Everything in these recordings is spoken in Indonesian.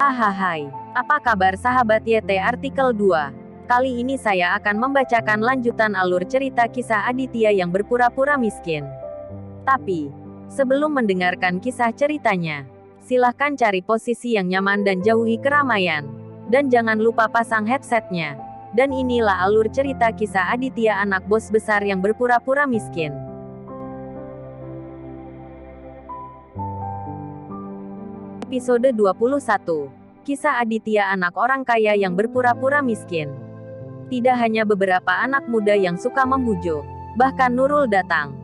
Hahaha, apa kabar sahabat YT Artikel 2? Kali ini saya akan membacakan lanjutan alur cerita kisah Aditya yang berpura-pura miskin. Tapi, sebelum mendengarkan kisah ceritanya, silahkan cari posisi yang nyaman dan jauhi keramaian. Dan jangan lupa pasang headsetnya. Dan inilah alur cerita kisah Aditya anak bos besar yang berpura-pura miskin. Episode 21. Kisah Aditya anak orang kaya yang berpura-pura miskin. Tidak hanya beberapa anak muda yang suka membujuk, bahkan Nurul datang.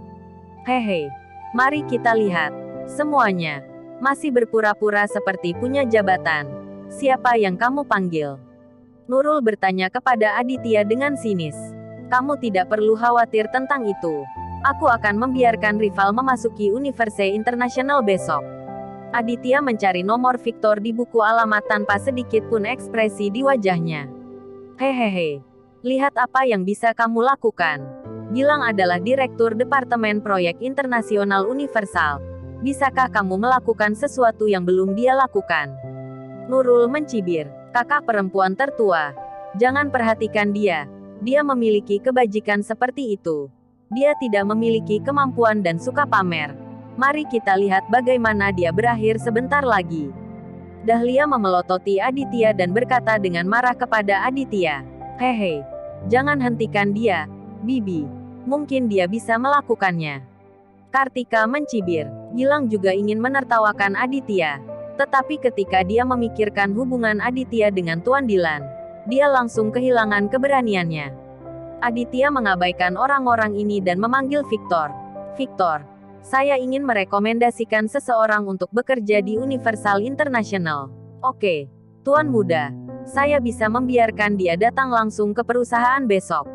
Hehe, mari kita lihat. Semuanya masih berpura-pura seperti punya jabatan. Siapa yang kamu panggil? Nurul bertanya kepada Aditya dengan sinis. Kamu tidak perlu khawatir tentang itu. Aku akan membiarkan rival memasuki Universitas Internasional besok. Aditya mencari nomor Victor di buku alamat tanpa sedikit pun ekspresi di wajahnya. Hehehe, lihat apa yang bisa kamu lakukan. Gilang adalah Direktur Departemen Proyek Internasional Universal. Bisakah kamu melakukan sesuatu yang belum dia lakukan? Nurul mencibir, kakak perempuan tertua. Jangan perhatikan dia. Dia memiliki kebajikan seperti itu. Dia tidak memiliki kemampuan dan suka pamer. Mari kita lihat bagaimana dia berakhir sebentar lagi. Dahlia memelototi Aditya dan berkata dengan marah kepada Aditya. Hehe, jangan hentikan dia, Bibi. Mungkin dia bisa melakukannya. Kartika mencibir. Gilang juga ingin menertawakan Aditya. Tetapi ketika dia memikirkan hubungan Aditya dengan Tuan Dilan, dia langsung kehilangan keberaniannya. Aditya mengabaikan orang-orang ini dan memanggil Victor. Victor, saya ingin merekomendasikan seseorang untuk bekerja di Universal International. Oke, Tuan Muda. Saya bisa membiarkan dia datang langsung ke perusahaan besok.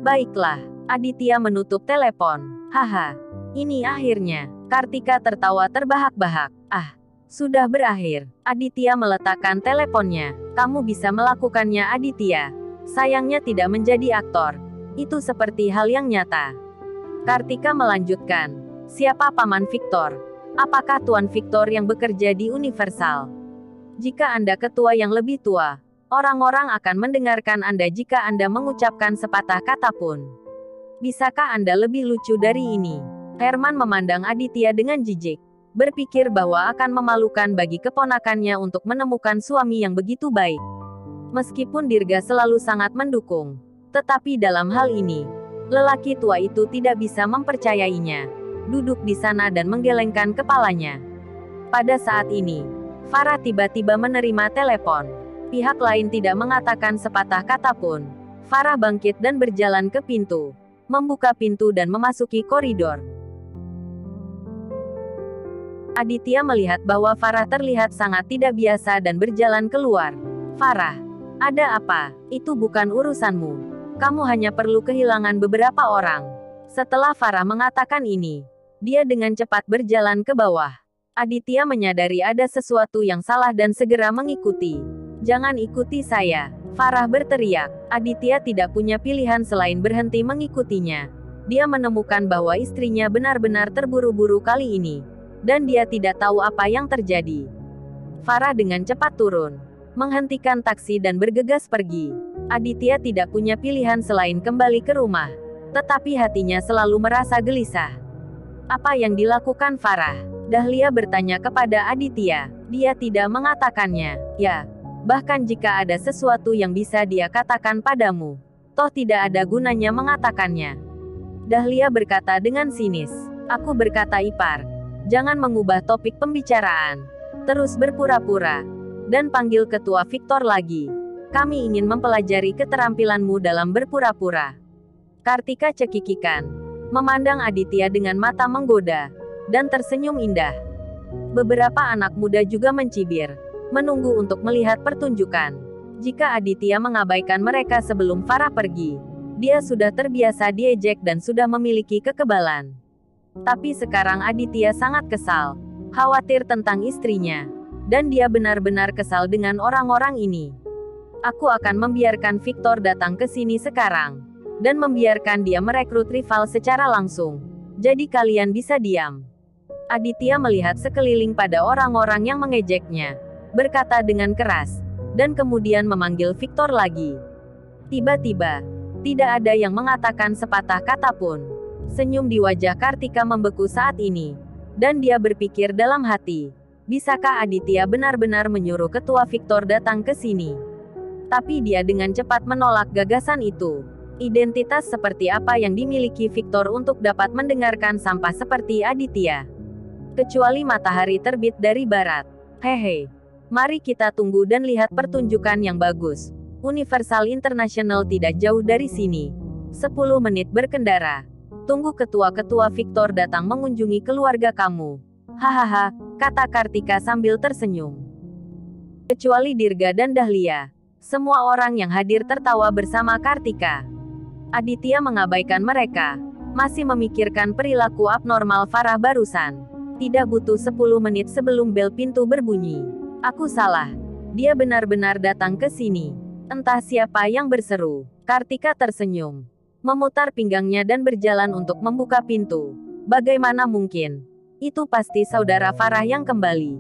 Baiklah, Aditya menutup telepon. Haha, ini akhirnya. Kartika tertawa terbahak-bahak. Ah, sudah berakhir. Aditya meletakkan teleponnya. Kamu bisa melakukannya, Aditya. Sayangnya tidak menjadi aktor. Itu seperti hal yang nyata. Kartika melanjutkan. Siapa Paman Victor? Apakah Tuan Victor yang bekerja di Universal? Jika Anda ketua yang lebih tua, orang-orang akan mendengarkan Anda jika Anda mengucapkan sepatah kata pun. Bisakah Anda lebih lucu dari ini? Herman memandang Aditya dengan jijik. Berpikir bahwa akan memalukan bagi keponakannya untuk menemukan suami yang begitu baik. Meskipun Dirga selalu sangat mendukung, tetapi dalam hal ini, lelaki tua itu tidak bisa mempercayainya. Duduk di sana dan menggelengkan kepalanya. Pada saat ini, Farah tiba-tiba menerima telepon. Pihak lain tidak mengatakan sepatah kata pun. Farah bangkit dan berjalan ke pintu. Membuka pintu dan memasuki koridor. Aditya melihat bahwa Farah terlihat sangat tidak biasa dan berjalan keluar. Farah, ada apa? Itu bukan urusanmu. Kamu hanya perlu kehilangan beberapa orang. Setelah Farah mengatakan ini, dia dengan cepat berjalan ke bawah. Aditya menyadari ada sesuatu yang salah dan segera mengikuti. Jangan ikuti saya, Farah berteriak. Aditya tidak punya pilihan selain berhenti mengikutinya. Dia menemukan bahwa istrinya benar-benar terburu-buru kali ini. Dan dia tidak tahu apa yang terjadi. Farah dengan cepat turun, menghentikan taksi dan bergegas pergi. Aditya tidak punya pilihan selain kembali ke rumah. Tetapi hatinya selalu merasa gelisah. Apa yang dilakukan Farah? Dahlia bertanya kepada Aditya. Dia tidak mengatakannya. Ya, bahkan jika ada sesuatu yang bisa dia katakan padamu, toh tidak ada gunanya mengatakannya. Dahlia berkata dengan sinis. Aku berkata ipar. Jangan mengubah topik pembicaraan. Terus berpura-pura. Dan panggil ketua Victor lagi. Kami ingin mempelajari keterampilanmu dalam berpura-pura. Kartika cekikikan. Memandang Aditya dengan mata menggoda, dan tersenyum indah. Beberapa anak muda juga mencibir, menunggu untuk melihat pertunjukan. Jika Aditya mengabaikan mereka sebelum Farah pergi, dia sudah terbiasa diejek dan sudah memiliki kekebalan. Tapi sekarang Aditya sangat kesal, khawatir tentang istrinya, dan dia benar-benar kesal dengan orang-orang ini. Aku akan membiarkan Victor datang ke sini sekarang. Dan membiarkan dia merekrut rival secara langsung. Jadi kalian bisa diam. Aditya melihat sekeliling pada orang-orang yang mengejeknya. berkata dengan keras, dan kemudian memanggil Victor lagi. Tiba-tiba, tidak ada yang mengatakan sepatah kata pun. Senyum di wajah Kartika membeku saat ini. Dan dia berpikir dalam hati, bisakah Aditya benar-benar menyuruh ketua Victor datang ke sini? Tapi dia dengan cepat menolak gagasan itu. Identitas seperti apa yang dimiliki Victor untuk dapat mendengarkan sampah seperti Aditya? Kecuali matahari terbit dari barat. Hehe. Mari kita tunggu dan lihat pertunjukan yang bagus. Universal International tidak jauh dari sini. 10 menit berkendara. Tunggu ketua-ketua Victor datang mengunjungi keluarga kamu. Hahaha, kata Kartika sambil tersenyum. Kecuali Dirga dan Dahlia. Semua orang yang hadir tertawa bersama Kartika. Aditya mengabaikan mereka. Masih memikirkan perilaku abnormal Farah barusan. Tidak butuh 10 menit sebelum bel pintu berbunyi. Aku salah. Dia benar-benar datang ke sini. Entah siapa yang berseru. Kartika tersenyum. Memutar pinggangnya dan berjalan untuk membuka pintu. Bagaimana mungkin? Itu pasti saudara Farah yang kembali.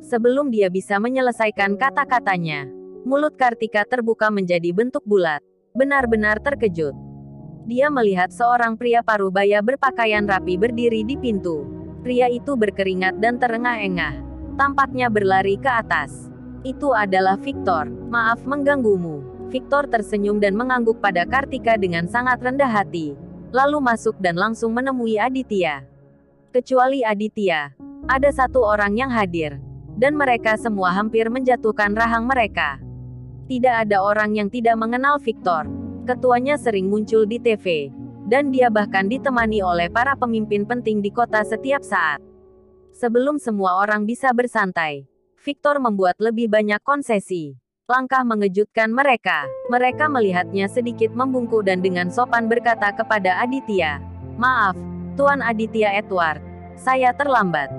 Sebelum dia bisa menyelesaikan kata-katanya, mulut Kartika terbuka menjadi bentuk bulat. Benar-benar terkejut. Dia melihat seorang pria parubaya berpakaian rapi berdiri di pintu. Pria itu berkeringat dan terengah-engah. Tampaknya berlari ke atas. Itu adalah Victor. Maaf mengganggumu. Victor tersenyum dan mengangguk pada Kartika dengan sangat rendah hati. Lalu masuk dan langsung menemui Aditya. Kecuali Aditya, ada satu orang yang hadir. Dan mereka semua hampir menjatuhkan rahang mereka. Tidak ada orang yang tidak mengenal Victor. Ketuanya sering muncul di TV. Dan dia bahkan ditemani oleh para pemimpin penting di kota setiap saat. Sebelum semua orang bisa bersantai, Victor membuat lebih banyak konsesi. Langkah mengejutkan mereka. Mereka melihatnya sedikit membungkuk dan dengan sopan berkata kepada Aditya, "Maaf, Tuan Aditya Edward. Saya terlambat."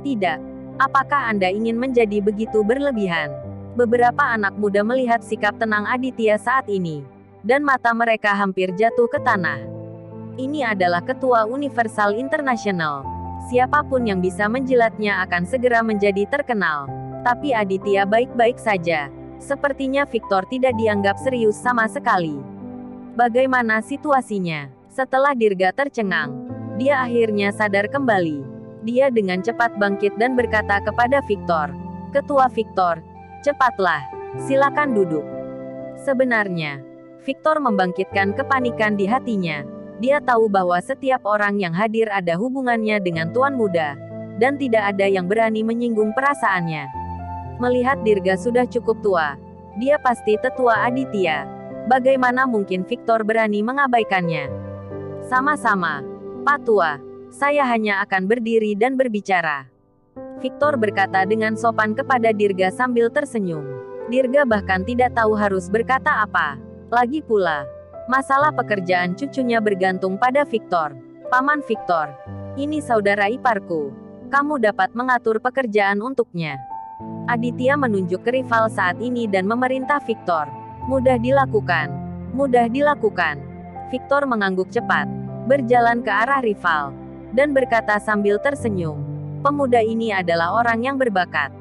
"Tidak. Apakah Anda ingin menjadi begitu berlebihan?" Beberapa anak muda melihat sikap tenang Aditya saat ini. Dan mata mereka hampir jatuh ke tanah. Ini adalah ketua Universal International. Siapapun yang bisa menjilatnya akan segera menjadi terkenal. Tapi Aditya baik-baik saja. Sepertinya Victor tidak dianggap serius sama sekali. Bagaimana situasinya? Setelah Dirga tercengang, dia akhirnya sadar kembali. Dia dengan cepat bangkit dan berkata kepada Victor, "Ketua Victor, cepatlah. Silakan duduk." Sebenarnya, Victor membangkitkan kepanikan di hatinya. Dia tahu bahwa setiap orang yang hadir ada hubungannya dengan Tuan Muda, dan tidak ada yang berani menyinggung perasaannya. Melihat Dirga sudah cukup tua, dia pasti tetua Aditya. Bagaimana mungkin Victor berani mengabaikannya? Sama-sama, Pak Tua. Saya hanya akan berdiri dan berbicara. Victor berkata dengan sopan kepada Dirga sambil tersenyum. Dirga bahkan tidak tahu harus berkata apa. Lagi pula, masalah pekerjaan cucunya bergantung pada Victor. Paman Victor, ini saudara iparku. Kamu dapat mengatur pekerjaan untuknya. Aditya menunjuk ke rival saat ini dan memerintah Victor. Mudah dilakukan. Mudah dilakukan. Victor mengangguk cepat. Berjalan ke arah rival. Dan berkata sambil tersenyum. Pemuda ini adalah orang yang berbakat.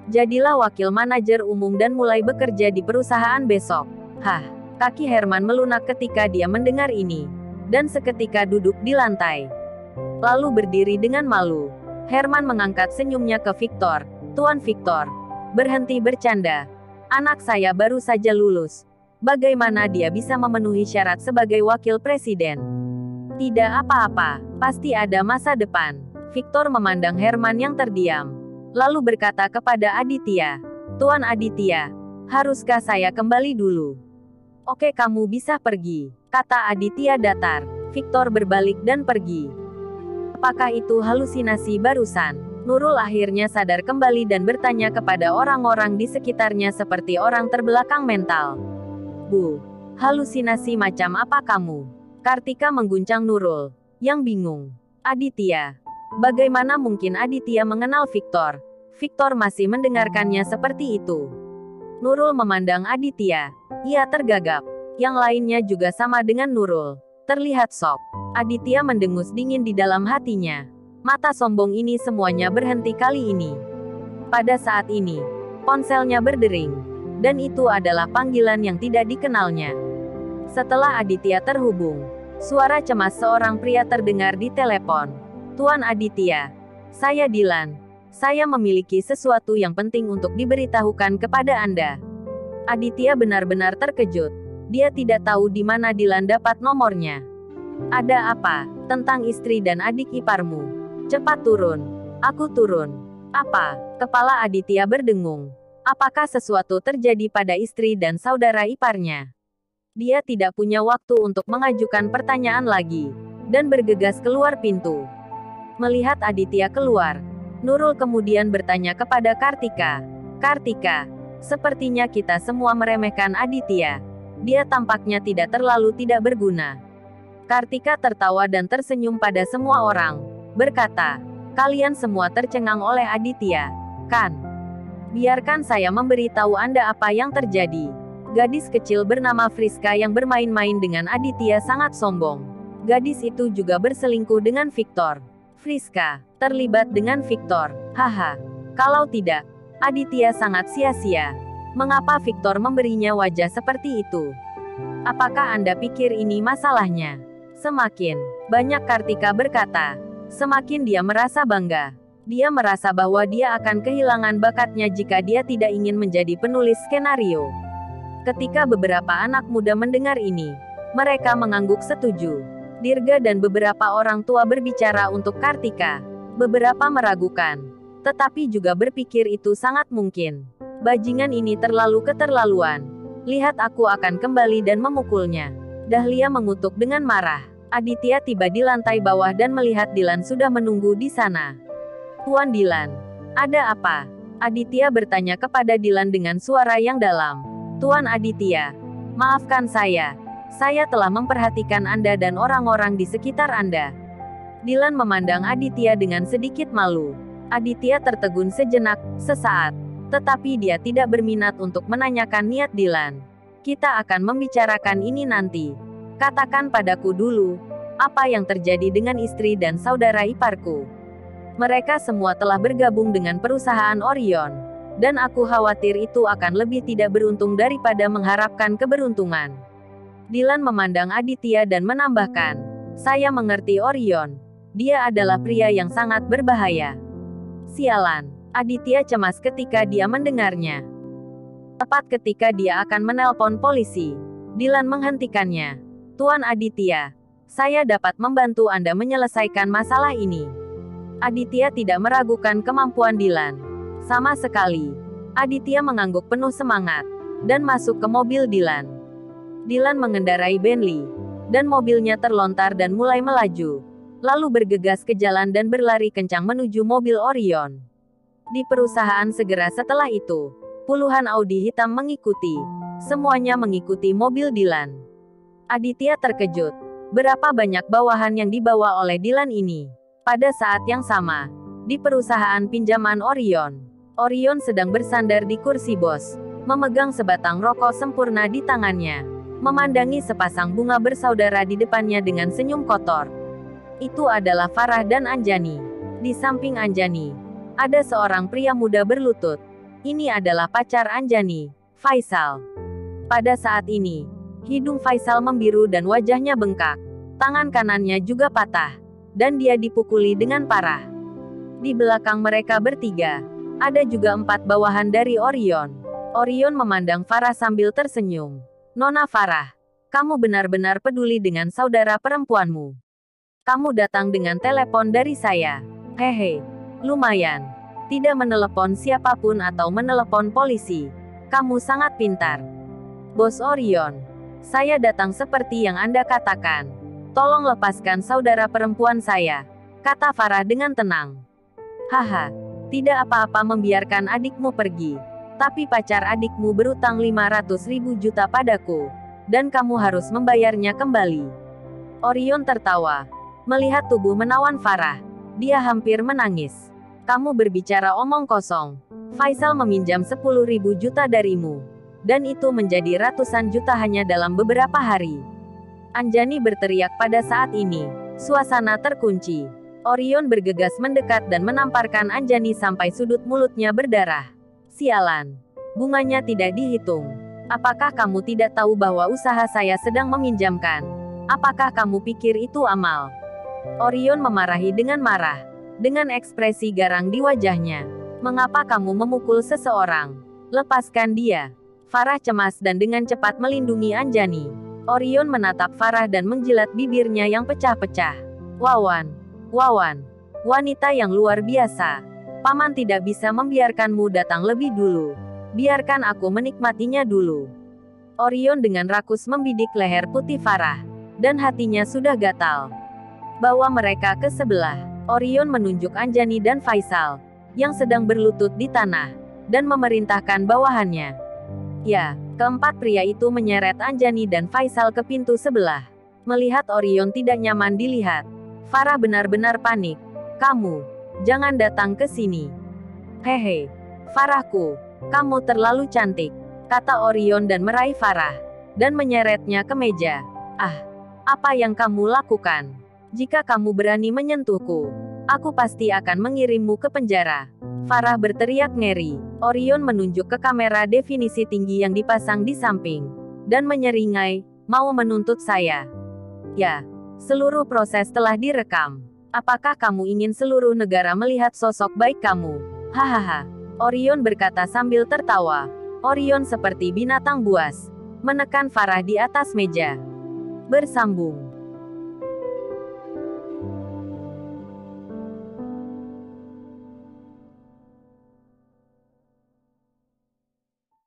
Jadilah wakil manajer umum dan mulai bekerja di perusahaan besok. Hah, kaki Herman melunak ketika dia mendengar ini. Dan seketika duduk di lantai. Lalu berdiri dengan malu. Herman mengangkat senyumnya ke Victor. "Tuan Victor, berhenti bercanda. Anak saya baru saja lulus. Bagaimana dia bisa memenuhi syarat sebagai wakil presiden?" "Tidak apa-apa, pasti ada masa depan." Victor memandang Herman yang terdiam. Lalu berkata kepada Aditya, "Tuan Aditya, haruskah saya kembali dulu?" "Oke, kamu bisa pergi," kata Aditya datar. Victor berbalik dan pergi. Apakah itu halusinasi barusan? Nurul akhirnya sadar kembali dan bertanya kepada orang-orang di sekitarnya seperti orang terbelakang mental. "Bu, halusinasi macam apa kamu?" Kartika mengguncang Nurul, yang bingung. "Aditya. Bagaimana mungkin Aditya mengenal Victor?" Victor masih mendengarkannya seperti itu. Nurul memandang Aditya. Ia tergagap. Yang lainnya juga sama dengan Nurul. Terlihat shock. Aditya mendengus dingin di dalam hatinya. Mata sombong ini semuanya berhenti kali ini. Pada saat ini, Ponselnya berdering. Dan itu adalah panggilan yang tidak dikenalnya. Setelah Aditya terhubung, suara cemas seorang pria terdengar di telepon. Tuan Aditya, saya Dylan. Saya memiliki sesuatu yang penting untuk diberitahukan kepada Anda. Aditya benar-benar terkejut. Dia tidak tahu di mana Dylan dapat nomornya. Ada apa? Tentang istri dan adik iparmu. Cepat turun. Aku turun. Apa? Kepala Aditya berdengung. Apakah sesuatu terjadi pada istri dan saudara iparnya? Dia tidak punya waktu untuk mengajukan pertanyaan lagi, dan bergegas keluar pintu. Melihat Aditya keluar, Nurul kemudian bertanya kepada Kartika. Kartika, sepertinya kita semua meremehkan Aditya. Dia tampaknya tidak terlalu tidak berguna. Kartika tertawa dan tersenyum pada semua orang, berkata, kalian semua tercengang oleh Aditya, kan? Biarkan saya memberitahu Anda apa yang terjadi. Gadis kecil bernama Friska yang bermain-main dengan Aditya sangat sombong. Gadis itu juga berselingkuh dengan Victor. Friska terlibat dengan Victor. Haha. Kalau tidak, Aditya sangat sia-sia. Mengapa Victor memberinya wajah seperti itu? Apakah Anda pikir ini masalahnya? Semakin banyak Kartika berkata, semakin dia merasa bangga. Dia merasa bahwa dia akan kehilangan bakatnya jika dia tidak ingin menjadi penulis skenario. Ketika beberapa anak muda mendengar ini, mereka mengangguk setuju. Dirga dan beberapa orang tua berbicara untuk Kartika. Beberapa meragukan, tetapi juga berpikir itu sangat mungkin. Bajingan ini terlalu keterlaluan. Lihat, aku akan kembali dan memukulnya. Dahlia mengutuk dengan marah. Aditya tiba di lantai bawah dan melihat Dylan sudah menunggu di sana. Tuan Dylan, ada apa? Aditya bertanya kepada Dylan dengan suara yang dalam. Tuan Aditya, maafkan saya. Saya telah memperhatikan Anda dan orang-orang di sekitar Anda. Dylan memandang Aditya dengan sedikit malu. Aditya tertegun sejenak, sesaat. Tetapi dia tidak berminat untuk menanyakan niat Dylan. Kita akan membicarakan ini nanti. Katakan padaku dulu, apa yang terjadi dengan istri dan saudara iparku? Mereka semua telah bergabung dengan perusahaan Orion. Dan aku khawatir itu akan lebih tidak beruntung daripada mengharapkan keberuntungan. Dylan memandang Aditya dan menambahkan, saya mengerti Orion. Dia adalah pria yang sangat berbahaya. Sialan. Aditya cemas ketika dia mendengarnya. Tepat ketika dia akan menelpon polisi, Dylan menghentikannya. Tuan Aditya, saya dapat membantu Anda menyelesaikan masalah ini. Aditya tidak meragukan kemampuan Dylan. Sama sekali. Aditya mengangguk penuh semangat, dan masuk ke mobil Dylan. Dylan mengendarai Bentley, dan mobilnya terlontar dan mulai melaju. Lalu bergegas ke jalan dan berlari kencang menuju mobil Orion. Di perusahaan segera setelah itu, puluhan Audi hitam mengikuti. Semuanya mengikuti mobil Dylan. Aditya terkejut. Berapa banyak bawahan yang dibawa oleh Dylan ini? Pada saat yang sama, di perusahaan pinjaman Orion, Orion sedang bersandar di kursi bos, memegang sebatang rokok sempurna di tangannya, memandangi sepasang bunga bersaudara di depannya dengan senyum kotor. Itu adalah Farah dan Anjani. Di samping Anjani, ada seorang pria muda berlutut. Ini adalah pacar Anjani, Faisal. Pada saat ini, hidung Faisal membiru dan wajahnya bengkak. Tangan kanannya juga patah. Dan dia dipukuli dengan parah. Di belakang mereka bertiga, ada juga 4 bawahan dari Orion. Orion memandang Farah sambil tersenyum. Nona Farah, kamu benar-benar peduli dengan saudara perempuanmu. Kamu datang dengan telepon dari saya. Hehe, lumayan. Tidak menelepon siapapun atau menelepon polisi. Kamu sangat pintar. Bos Orion, saya datang seperti yang Anda katakan. Tolong lepaskan saudara perempuan saya, kata Farah dengan tenang. Haha, tidak apa-apa membiarkan adikmu pergi. Tapi pacar adikmu berutang 500.000 juta padaku, dan kamu harus membayarnya kembali. Orion tertawa. Melihat tubuh menawan Farah, dia hampir menangis. Kamu berbicara omong kosong. Faisal meminjam 10.000 juta darimu. Dan itu menjadi ratusan juta hanya dalam beberapa hari. Anjani berteriak pada saat ini. Suasana terkunci. Orion bergegas mendekat dan menamparkan Anjani sampai sudut mulutnya berdarah. Sialan. Bunganya tidak dihitung. Apakah kamu tidak tahu bahwa usaha saya sedang meminjamkan? Apakah kamu pikir itu amal? Orion memarahi dengan marah. Dengan ekspresi garang di wajahnya. Mengapa kamu memukul seseorang? Lepaskan dia. Farah cemas dan dengan cepat melindungi Anjani. Orion menatap Farah dan menjilat bibirnya yang pecah-pecah. Wawan. Wawan. Wanita yang luar biasa. Paman tidak bisa membiarkanmu datang lebih dulu. Biarkan aku menikmatinya dulu. Orion dengan rakus membidik leher putih Farah. Dan hatinya sudah gatal. Bawa mereka ke sebelah. Orion menunjuk Anjani dan Faisal. Yang sedang berlutut di tanah. Dan memerintahkan bawahannya. Ya, keempat pria itu menyeret Anjani dan Faisal ke pintu sebelah. Melihat Orion tidak nyaman dilihat. Farah benar-benar panik. Kamu, jangan datang ke sini. Hehe, Farahku, kamu terlalu cantik, kata Orion dan meraih Farah, dan menyeretnya ke meja. Ah, apa yang kamu lakukan? Jika kamu berani menyentuhku, aku pasti akan mengirimmu ke penjara. Farah berteriak ngeri. Orion menunjuk ke kamera definisi tinggi yang dipasang di samping, dan menyeringai, mau menuntut saya? Ya, seluruh proses telah direkam. Apakah kamu ingin seluruh negara melihat sosok baik kamu? Hahaha. Orion berkata sambil tertawa. Orion seperti binatang buas. Menekan Farah di atas meja. Bersambung.